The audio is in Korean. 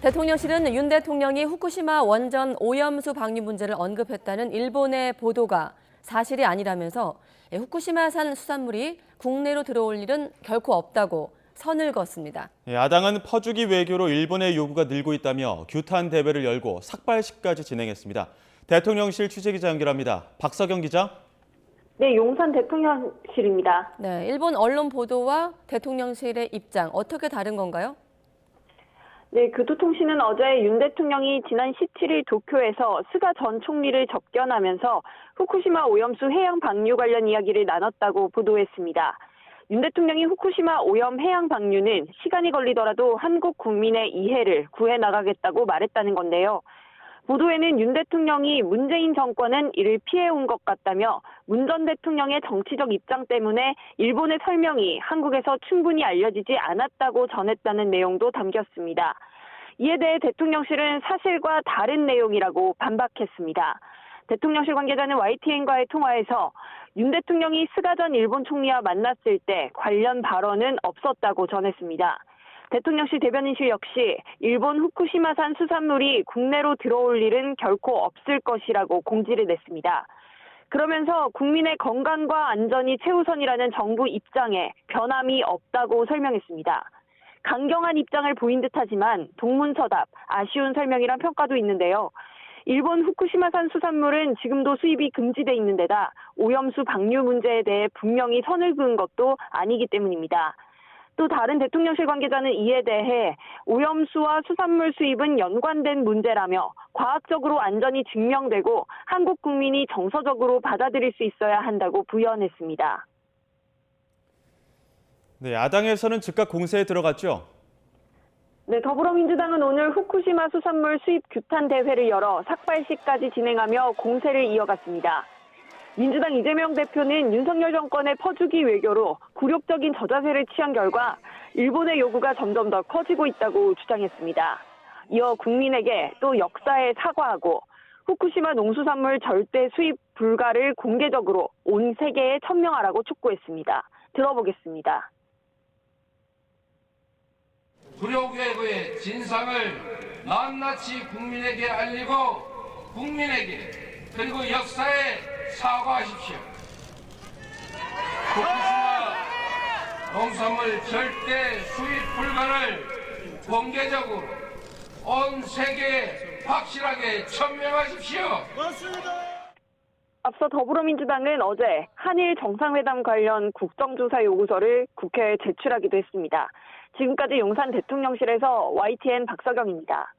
대통령실은 윤 대통령이 후쿠시마 원전 오염수 방류 문제를 언급했다는 일본의 보도가 사실이 아니라면서 후쿠시마산 수산물이 국내로 들어올 일은 결코 없다고 선을 그었습니다. 야당은 퍼주기 외교로 일본의 요구가 늘고 있다며 규탄 대회를 열고 삭발식까지 진행했습니다. 대통령실 취재기자 연결합니다. 박서경 기자. 네, 용산 대통령실입니다. 네, 일본 언론 보도와 대통령실의 입장 어떻게 다른 건가요? 네, 교토통신은 어제 윤 대통령이 지난 17일 도쿄에서 스가 전 총리를 접견하면서 후쿠시마 오염수 해양 방류 관련 이야기를 나눴다고 보도했습니다. 윤 대통령이 후쿠시마 오염 해양 방류는 시간이 걸리더라도 한국 국민의 이해를 구해 나가겠다고 말했다는 건데요. 보도에는 윤 대통령이 문재인 정권은 이를 피해온 것 같다며 문 전 대통령의 정치적 입장 때문에 일본의 설명이 한국에서 충분히 알려지지 않았다고 전했다는 내용도 담겼습니다. 이에 대해 대통령실은 사실과 다른 내용이라고 반박했습니다. 대통령실 관계자는 YTN과의 통화에서 윤 대통령이 스가 전 일본 총리와 만났을 때 관련 발언은 없었다고 전했습니다. 대통령실 대변인실 역시 일본 후쿠시마산 수산물이 국내로 들어올 일은 결코 없을 것이라고 공지를 냈습니다. 그러면서 국민의 건강과 안전이 최우선이라는 정부 입장에 변함이 없다고 설명했습니다. 강경한 입장을 보인 듯하지만 동문서답, 아쉬운 설명이란 평가도 있는데요. 일본 후쿠시마산 수산물은 지금도 수입이 금지돼 있는 데다 오염수 방류 문제에 대해 분명히 선을 그은 것도 아니기 때문입니다. 또 다른 대통령실 관계자는 이에 대해 오염수와 수산물 수입은 연관된 문제라며 과학적으로 안전이 증명되고 한국 국민이 정서적으로 받아들일 수 있어야 한다고 부연했습니다. 네, 야당에서는 즉각 공세에 들어갔죠. 네, 더불어민주당은 오늘 후쿠시마 수산물 수입 규탄 대회를 열어 삭발식까지 진행하며 공세를 이어갔습니다. 민주당 이재명 대표는 윤석열 정권의 퍼주기 외교로 굴욕적인 저자세를 취한 결과 일본의 요구가 점점 더 커지고 있다고 주장했습니다. 이어 국민에게 또 역사에 사과하고 후쿠시마 농수산물 절대 수입 불가를 공개적으로 온 세계에 천명하라고 촉구했습니다. 들어보겠습니다. 굴욕외교의 진상을 낱낱이 국민에게 알리고 국민에게 그리고 역사에 사과하십시오. 후쿠시마 농산물 절대 수입 불가를 공개적으로 온 세계에 확실하게 천명하십시오. 앞서 더불어민주당은 어제 한일 정상회담 관련 국정조사 요구서를 국회에 제출하기도 했습니다. 지금까지 용산 대통령실에서 YTN 박서경입니다.